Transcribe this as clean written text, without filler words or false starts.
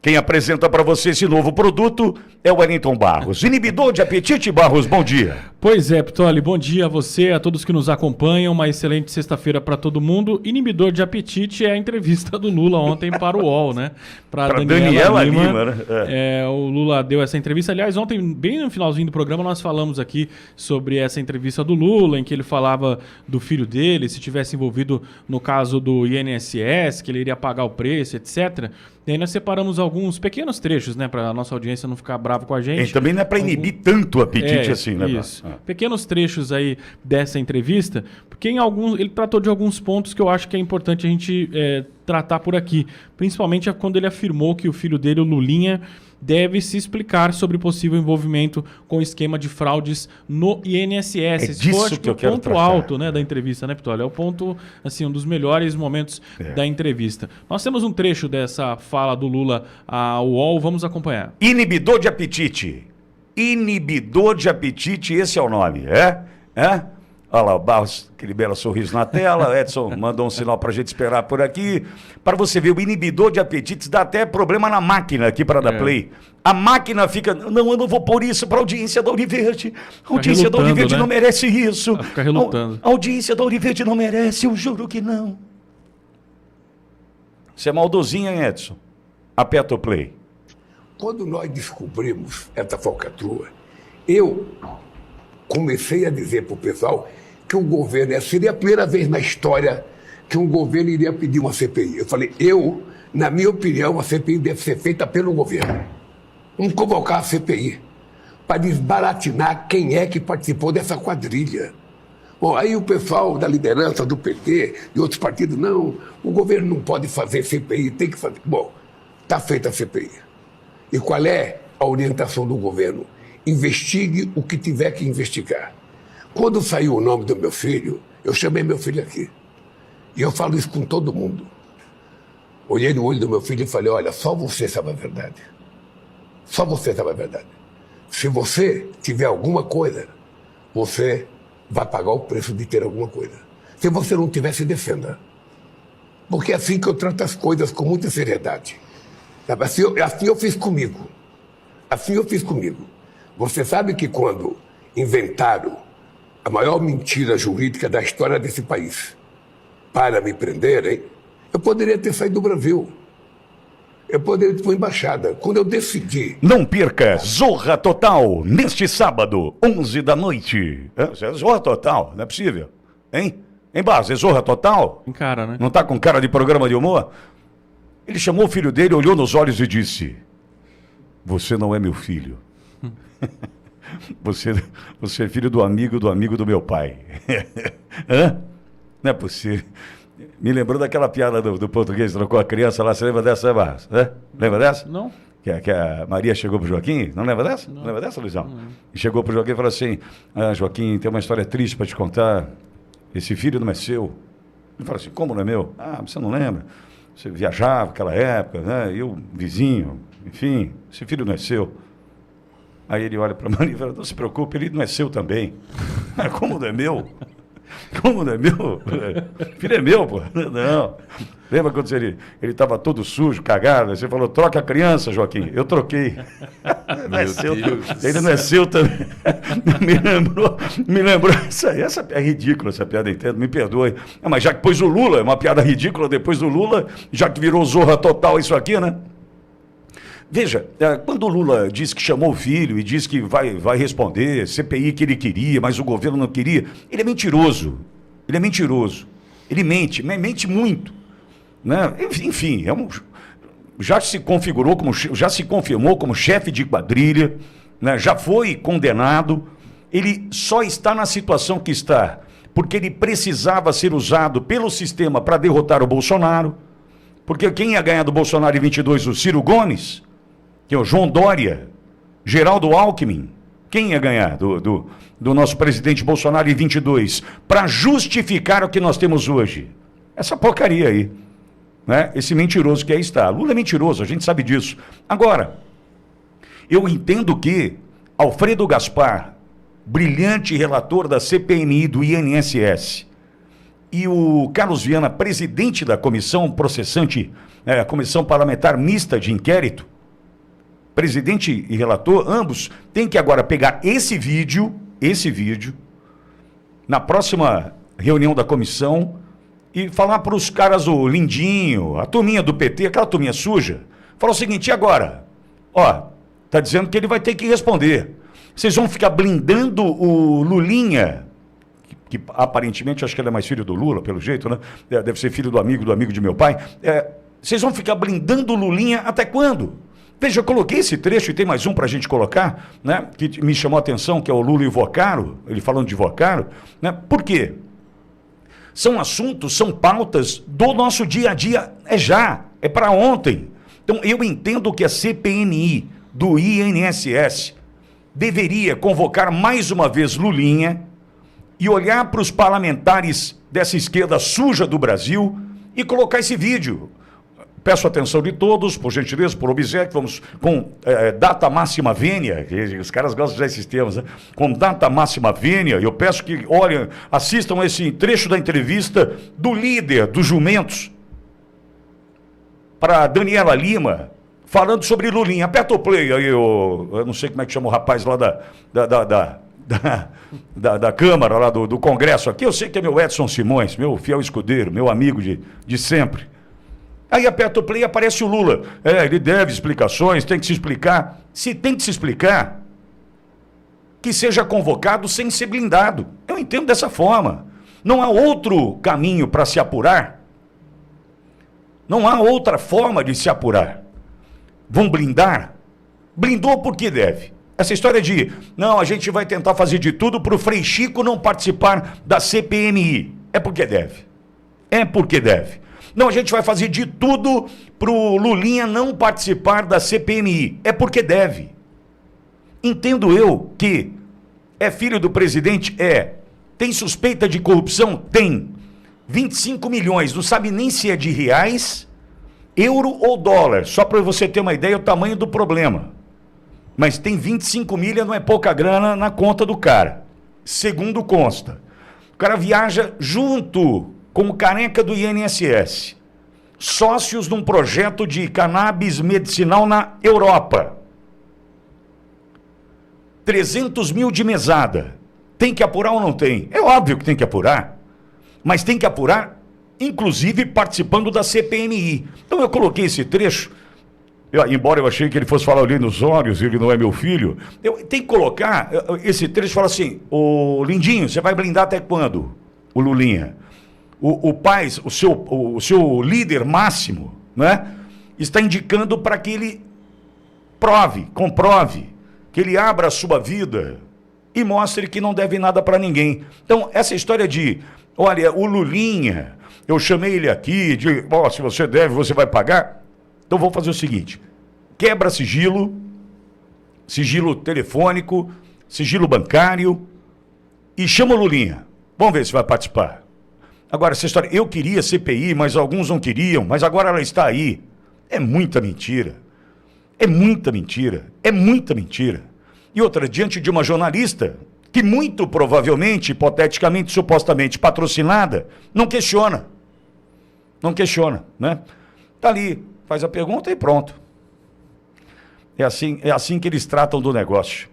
Quem apresenta para você esse novo produto é o Wellington Barros. Inibidor de apetite, Barros, bom dia. Pois é, Pitoli, bom dia a você, a todos que nos acompanham. Uma excelente sexta-feira para todo mundo. Inibidor de apetite é a entrevista do Lula ontem para o UOL, né? Para Daniela Lima, né? O Lula deu essa entrevista. Aliás, ontem, bem no finalzinho do programa, nós falamos aqui sobre essa entrevista do Lula, em que ele falava do filho dele, se tivesse envolvido no caso do INSS, que ele iria pagar o preço, etc. E aí nós separamos alguns pequenos trechos, né, para a nossa audiência não ficar brava com a gente. E também não é para inibir tanto o apetite assim, né? Isso. Pequenos trechos aí dessa entrevista, porque ele tratou de alguns pontos que eu acho que é importante a gente tratar por aqui. Principalmente quando ele afirmou que o filho dele, o Lulinha, deve se explicar sobre possível envolvimento com esquema de fraudes no INSS. Esse foi que eu quero tratar. O ponto alto, né, da entrevista, né, Pitoli? É o ponto, assim, um dos melhores momentos da entrevista. Nós temos um trecho dessa fala do Lula ao UOL, vamos acompanhar. Inibidor de apetite. Inibidor de apetite, esse é o nome, Olha lá, o Barros, aquele belo sorriso na tela, Edson mandou um sinal para a gente esperar por aqui. Para você ver, o inibidor de apetites dá até problema na máquina aqui para dar play. A máquina fica, não, eu não vou pôr isso para a audiência da Univerde. A audiência da Univerde, né? Não merece isso. Fica relutando. A audiência da Univerde não merece, eu juro que não. Você é maldosinha, hein, Edson? Aperta o play. Quando nós descobrimos essa falcatrua, eu comecei a dizer para o pessoal que o governo, seria a primeira vez na história que um governo iria pedir uma CPI. Eu falei, na minha opinião, a CPI deve ser feita pelo governo. Vamos convocar a CPI para desbaratinar quem é que participou dessa quadrilha. Bom, aí o pessoal da liderança do PT, de outros partidos, não, o governo não pode fazer CPI, tem que fazer. Bom, está feita a CPI. E qual é a orientação do governo? Investigue o que tiver que investigar. Quando saiu o nome do meu filho, eu chamei meu filho aqui. E eu falo isso com todo mundo. Olhei no olho do meu filho e falei, olha, só você sabe a verdade. Só você sabe a verdade. Se você tiver alguma coisa, você vai pagar o preço de ter alguma coisa. Se você não tiver, se defenda. Porque é assim que eu trato as coisas com muita seriedade. Assim eu fiz comigo. Assim eu fiz comigo. Você sabe que quando inventaram a maior mentira jurídica da história desse país para me prenderem, eu poderia ter saído do Brasil. Eu poderia ter ido para a embaixada. Quando eu decidi... Não perca Zorra Total, neste sábado, 11 da noite. É Zorra Total, não é possível. Hein, Barros, é Zorra Total? Tem cara, né? Não tá com cara de programa de humor? Ele chamou o filho dele, olhou nos olhos e disse, você não é meu filho. Você é filho do amigo do meu pai. Não é possível. Me lembrou daquela piada do português, trocou a criança lá, você lembra dessa, Barros? Lembra dessa? Não. Que a Maria chegou pro Joaquim, não lembra dessa? Não lembra dessa, Luizão? Não. E chegou pro Joaquim e falou assim, Joaquim, tem uma história triste para te contar, esse filho não é seu. Ele falou assim, como não é meu? Você não lembra? Você viajava naquela época, né? Eu, vizinho, enfim, esse filho não é seu. Aí ele olha para a Maria e fala, não se preocupe, ele não é seu também. Como não é meu? Como não é meu? Filho é meu, pô. Não. Lembra quando ele estava todo sujo, cagado? Você falou, troca a criança, Joaquim. Eu troquei. Não é seu. Ele não é seu também. Me lembrou. Essa é ridícula, essa piada, entendo, me perdoe. Mas já que pôs o Lula, é uma piada ridícula depois do Lula, já que virou Zorra Total isso aqui, né? Veja, quando o Lula diz que chamou o filho e diz que vai responder, CPI que ele queria, mas o governo não queria, ele é mentiroso. Ele é mentiroso. Ele mente, mas mente muito. Né? Enfim, já se configurou, já se confirmou como chefe de quadrilha, né? Já foi condenado. Ele só está na situação que está porque ele precisava ser usado pelo sistema para derrotar o Bolsonaro. Porque quem ia ganhar do Bolsonaro em 22? O Ciro Gomes, que é o João Dória, Geraldo Alckmin. Quem ia ganhar do nosso presidente Bolsonaro em 22? Para justificar o que nós temos hoje. Essa porcaria aí. Né? Esse mentiroso que aí está. Lula é mentiroso, a gente sabe disso. Agora, eu entendo que Alfredo Gaspar, brilhante relator da CPMI do INSS, e o Carlos Viana, presidente da comissão processante, Comissão Parlamentar Mista de Inquérito, presidente e relator, ambos, têm que agora pegar esse vídeo, na próxima reunião da comissão, e falar para os caras, o Lindinho, a turminha do PT, aquela turminha suja, falar o seguinte: e agora? Ó, tá dizendo que ele vai ter que responder. Vocês vão ficar blindando o Lulinha, que aparentemente, acho que ele é mais filho do Lula, pelo jeito, né? Deve ser filho do amigo de meu pai. Vocês vão ficar blindando o Lulinha até quando? Veja, eu coloquei esse trecho e tem mais um para a gente colocar, né? Que me chamou a atenção, que é o Lula e o Vocaro, ele falando de Vocaro, né? Por quê? São assuntos, são pautas do nosso dia a dia, é para ontem. Então, eu entendo que a CPMI do INSS deveria convocar mais uma vez Lulinha e olhar para os parlamentares dessa esquerda suja do Brasil e colocar esse vídeo. Peço a atenção de todos, por gentileza, por obséquio, vamos com data máxima vênia, os caras gostam de usar esses termos, né? Com data máxima vênia, eu peço que olhem, assistam esse trecho da entrevista do líder dos jumentos para Daniela Lima, falando sobre Lulinha. Aperta o play aí, eu não sei como é que chama o rapaz lá da Câmara, lá do Congresso aqui, eu sei que é meu Edson Simões, meu fiel escudeiro, meu amigo de sempre. Aí aperta o play e aparece o Lula. Ele deve explicações, tem que se explicar. Se tem que se explicar, que seja convocado sem ser blindado. Eu entendo dessa forma. Não há outro caminho para se apurar. Não há outra forma de se apurar. Vão blindar? Blindou porque deve. Essa história de, não, a gente vai tentar fazer de tudo para o Frei Chico não participar da CPMI. É porque deve. É porque deve. Não, a gente vai fazer de tudo para o Lulinha não participar da CPMI. É porque deve. Entendo eu que é filho do presidente? Tem suspeita de corrupção? Tem. 25 milhões, não sabe nem se é de reais, euro ou dólar. Só para você ter uma ideia do tamanho do problema. Mas tem 25 milha, não é pouca grana na conta do cara. Segundo consta. O cara viaja junto com o careca do INSS, sócios num projeto de cannabis medicinal na Europa. 300 mil de mesada. Tem que apurar ou não tem? É óbvio que tem que apurar, mas tem que apurar, inclusive participando da CPMI. Então eu coloquei esse trecho, embora eu achei que ele fosse falar ali nos olhos, ele não é meu filho, eu tenho que colocar esse trecho e falar assim: ô Lindinho, você vai blindar até quando? O Lulinha. O pai, o seu líder máximo, né, está indicando para que ele comprove, que ele abra a sua vida e mostre que não deve nada para ninguém. Então, essa história de, olha, o Lulinha, eu chamei ele aqui, se você deve, você vai pagar. Então, vamos fazer o seguinte: quebra sigilo telefônico, sigilo bancário, e chama o Lulinha. Vamos ver se vai participar. Agora, essa história, eu queria CPI, mas alguns não queriam, mas agora ela está aí. É muita mentira. É muita mentira. É muita mentira. E outra, diante de uma jornalista que muito provavelmente, hipoteticamente, supostamente patrocinada, não questiona. Não questiona, né? Tá ali, faz a pergunta e pronto. É assim que eles tratam do negócio.